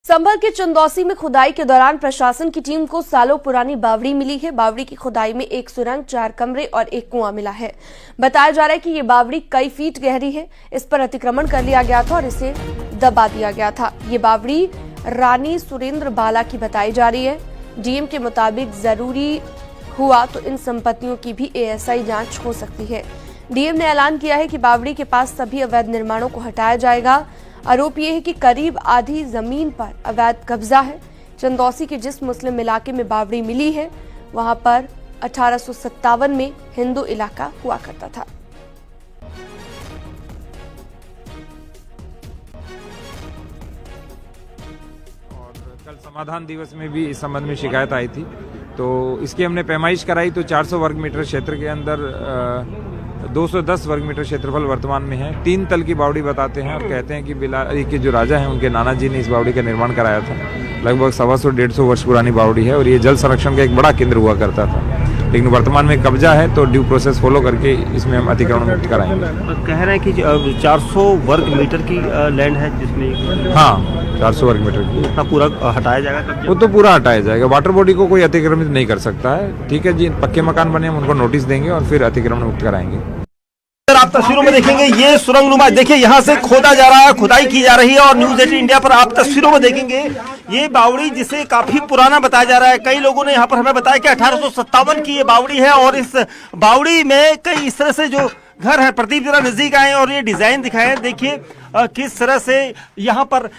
संभल के चंदौसी में खुदाई के दौरान प्रशासन की टीम को सालों पुरानी बावड़ी मिली है। बावड़ी की खुदाई में एक सुरंग, 4 कमरे और एक कुआं मिला है। बताया जा रहा है कि ये बावड़ी कई फीट गहरी है। इस पर अतिक्रमण कर लिया गया था और इसे दबा दिया गया था। ये बावड़ी रानी सुरेंद्र बाला की बताई जा रही है। डीएम के मुताबिक जरूरी हुआ तो इन संपत्तियों की भी एएसआई जांच हो सकती है। डीएम ने ऐलान किया है कि बावड़ी के पास सभी अवैध निर्माणों को हटाया जाएगा। आरोप ये है कि करीब आधी जमीन पर अवैध कब्जा है। चंदौसी के जिस मुस्लिम इलाके में बावड़ी मिली है वहां पर 1857 में हिंदू इलाका हुआ करता था। और कल समाधान दिवस में भी इस संबंध में शिकायत आई थी, तो इसकी हमने पैमाइश कराई तो 400 वर्ग मीटर क्षेत्र के अंदर 210 वर्ग मीटर क्षेत्रफल वर्तमान में है। 3 तल की बावड़ी बताते हैं और कहते हैं कि बिलारी के जो राजा हैं उनके नाना जी ने इस बावड़ी का निर्माण कराया था। लगभग 125-150 वर्ष पुरानी बावड़ी है और ये जल संरक्षण का एक बड़ा केंद्र हुआ करता था, लेकिन वर्तमान में कब्जा है तो ड्यू प्रोसेस फॉलो करके इसमें हम अतिक्रमण मुक्त कराएंगे। कह रहे हैं कि 400 वर्ग मीटर की लैंड है जिसमें, हाँ 400 वर्ग मीटर की पूरा हटाया जाएगा। वो तो पूरा हटाया जाएगा। वाटर बॉडी को कोई अतिक्रमित नहीं कर सकता है। ठीक है जी, पक्के मकान बने हम उनको नोटिस देंगे और फिर अतिक्रमण मुक्त कराएंगे। आप तस्वीरों में देखेंगे ये सुरंग नुमा, देखिए यहाँ से खोदा जा रहा है, खुदाई की जा रही है और न्यूज 18 इंडिया पर आप तस्वीरों में देखेंगे ये बावड़ी जिसे काफी पुराना बताया जा रहा है। कई लोगों ने यहाँ पर हमें बताया कि 1857 की ये बावड़ी है और इस बावड़ी में कई इस तरह से जो घर है, प्रदीप जरा नजदीक आए और ये डिजाइन दिखाए। देखिए किस तरह से यहाँ पर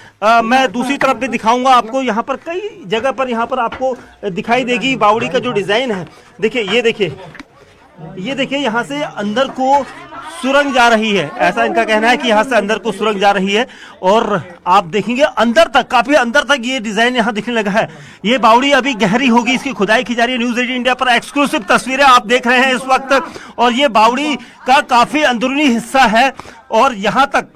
मैं दूसरी तरफ भी दिखाऊंगा आपको। यहाँ पर कई जगह पर यहाँ पर आपको दिखाई देगी बावड़ी का जो डिजाइन है। देखिए ये देखिए यहाँ से अंदर को सुरंग जा रही है, ऐसा इनका कहना है कि यहाँ से अंदर को सुरंग जा रही है और आप देखेंगे अंदर तक, काफी अंदर तक ये डिजाइन यहाँ दिखने लगा है। ये बावड़ी अभी गहरी होगी, इसकी खुदाई की जा रही है। न्यूज 18 इंडिया पर एक्सक्लूसिव तस्वीरें आप देख रहे हैं इस वक्त और ये बावड़ी का काफी अंदरूनी हिस्सा है और यहाँ तक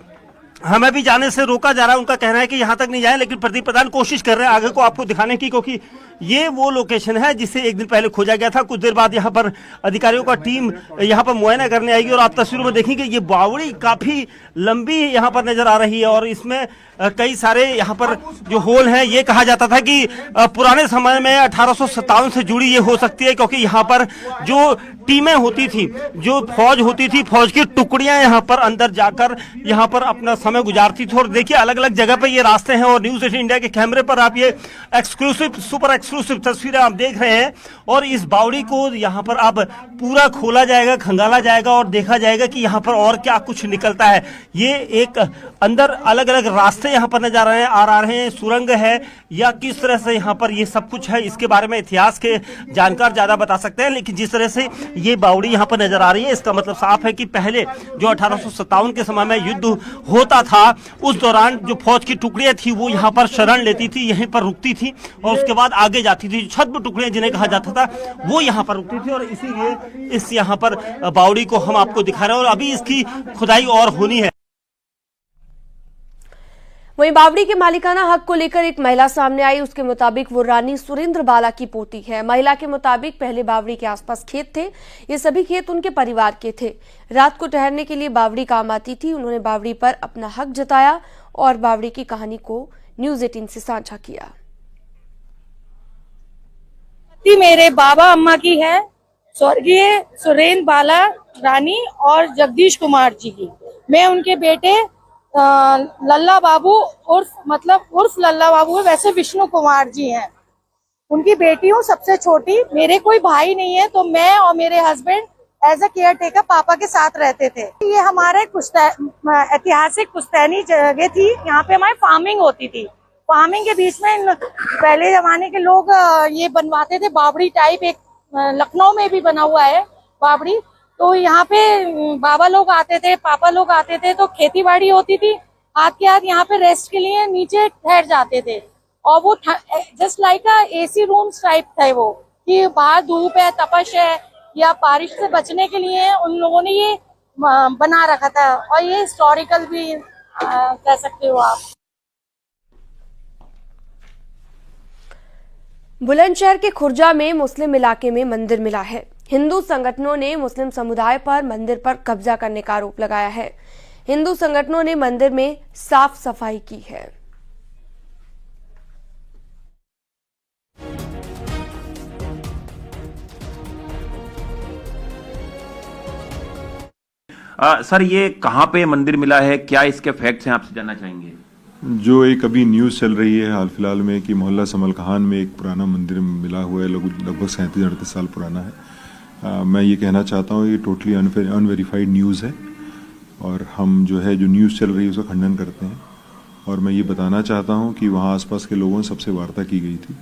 हमें भी जाने से रोका जा रहा है। उनका कहना है कि यहाँ तक नहीं जाए, लेकिन प्रदीप प्रधान कोशिश कर रहे हैं आगे को आपको दिखाने की, क्योंकि ये वो लोकेशन है जिसे एक दिन पहले खोजा गया था। कुछ देर बाद यहाँ पर अधिकारियों का टीम यहाँ पर मुआयना करने आएगी और आप तस्वीरों में देखेंगे ये बावड़ी काफी लंबी यहाँ पर नजर आ रही है और इसमें कई सारे यहाँ पर जो होल हैं। ये कहा जाता था कि पुराने समय में 1857 से जुड़ी ये हो सकती है, क्योंकि यहाँ पर जो टीमें होती थी, जो फौज होती थी, फौज की टुकड़ियां यहाँ पर अंदर जाकर यहाँ पर अपना समय गुजारती थी। और देखिए अलग अलग जगह पे ये रास्ते हैं और न्यूज 18 इंडिया के कैमरे पर आप ये एक्सक्लूसिव, सुपर एक्सक्लूसिव तस्वीरें आप देख रहे हैं। और इस बावड़ी को यहाँ पर अब पूरा खोला जाएगा, खंगाला जाएगा और देखा जाएगा कि यहाँ पर और क्या कुछ निकलता है। ये एक अंदर अलग अलग रास्ते यहाँ पर नजर आ रहे हैं, सुरंग है या किस तरह से यहाँ पर ये सब कुछ है, इसके बारे में इतिहास के जानकार ज्यादा बता सकते हैं। लेकिन जिस तरह से ये बावड़ी यहाँ पर नजर आ रही है, इसका मतलब साफ है कि पहले जो 1857 के समय में युद्ध होता था उस दौरान जो फौज की टुकड़ियां थी वो यहाँ पर शरण लेती थी, यहीं पर रुकती थी और उसके बाद आगे जाती थी। छद्म टुकड़ियां जिन्हें कहा जाता था वो यहाँ पर रुकती थी और इसीलिए इस यहाँ पर बावड़ी को हम आपको दिखा रहे हैं और अभी इसकी खुदाई और होनी है। वहीं बावड़ी के मालिकाना हक को लेकर एक महिला सामने आई। उसके मुताबिक वो रानी सुरेंद्र बाला की पोती है। महिला के मुताबिक पहले बावड़ी के आसपास खेत थे, ये सभी खेत उनके परिवार के थे। रात को ठहरने के लिए बावड़ी काम आती थी। उन्होंने बावड़ी पर अपना हक जताया और बावड़ी की कहानी को न्यूज 18 से साझा किया। मेरे बाबा अम्मा की है, स्वर्गीय सुरेंद्र बाला रानी और जगदीश कुमार जी की। मैं उनके बेटे लल्ला बाबू उर्फ लल्ला बाबू है, वैसे विष्णु कुमार जी हैं। उनकी बेटी हूँ, सबसे छोटी। मेरे कोई भाई नहीं है, तो मैं और मेरे husband as a caretaker पापा के साथ रहते थे। ये हमारे ऐतिहासिक पुश्तैनी जगह थी, यहाँ पे हमारी फार्मिंग होती थी। फार्मिंग के बीच में पहले जमाने के लोग ये बनवाते थे बावड़ी टाइप। एक लखनऊ में भी बना हुआ है बावड़ी। तो यहाँ पे बाबा लोग आते थे, पापा लोग आते थे, तो खेती बाड़ी होती थी। हाथ के हाथ यहाँ पे रेस्ट के लिए नीचे ठहर जाते थे और वो just like AC rooms type थे वो, कि बाहर धूप है, तपश है या बारिश से बचने के लिए उन लोगों ने ये बना रखा था। और ये हिस्टोरिकल भी कह सकते हो आप। बुलंदशहर के खुर्जा में मुस्लिम इलाके में मंदिर मिला है। हिंदू संगठनों ने मुस्लिम समुदाय पर मंदिर पर कब्जा करने का आरोप लगाया है। हिंदू संगठनों ने मंदिर में साफ सफाई की है। सर ये कहाँ पे मंदिर मिला है, क्या इसके फैक्ट्स हैं, आपसे जानना चाहेंगे। जो एक अभी न्यूज़ चल रही है हाल फिलहाल में कि मोहल्ला समल कहान में एक पुराना मंदिर मिला हुआ है, लगभग 37-38 साल पुराना है। मैं ये कहना चाहता हूँ ये टोटली अनवेरीफाइड न्यूज़ है और हम जो न्यूज़ चल रही है उसका खंडन करते हैं। और मैं ये बताना चाहता हूँ कि वहाँ आसपास के लोगों से सबसे वार्ता की गई थी।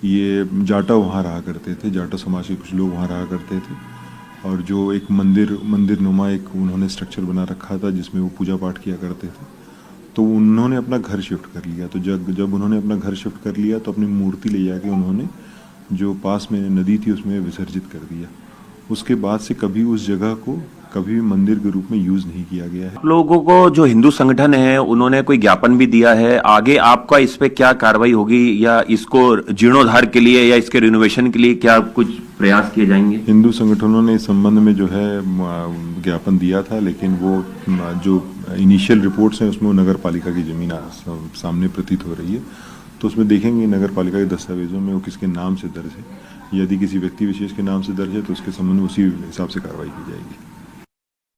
ये जाटा वहाँ रहा करते थे, जाटा समाज के कुछ लोग वहाँ रहा करते थे और जो एक मंदिर नुमा एक उन्होंने स्ट्रक्चर बना रखा था जिसमें वो पूजा पाठ किया करते थे। तो उन्होंने अपना घर शिफ्ट कर लिया। तो जब उन्होंने अपना घर शिफ्ट कर लिया तो अपनी मूर्ति ले जाके उन्होंने जो पास में नदी थी उसमें विसर्जित कर दिया। उसके बाद से कभी उस जगह को कभी मंदिर के रूप में यूज नहीं किया गया है। आप लोगों को जो हिंदू संगठन है उन्होंने कोई ज्ञापन भी दिया है, आगे आपका इस पे क्या कार्रवाई होगी या इसको जीर्णोद्धार के लिए या इसके रिनोवेशन के लिए क्या कुछ प्रयास किए जाएंगे। हिंदू संगठनों ने इस संबंध में ज्ञापन दिया था, लेकिन वो जो इनिशियल रिपोर्ट्स हैं उसमें वो नगर पालिका की जमीन सामने प्रतीत हो रही है। तो उसमें देखेंगे नगर पालिका के दस्तावेजों में वो किसके नाम से दर्ज है। यदि किसी व्यक्ति विशेष के नाम से दर्ज है तो उसके संबंध में उसी हिसाब से कार्रवाई की जाएगी।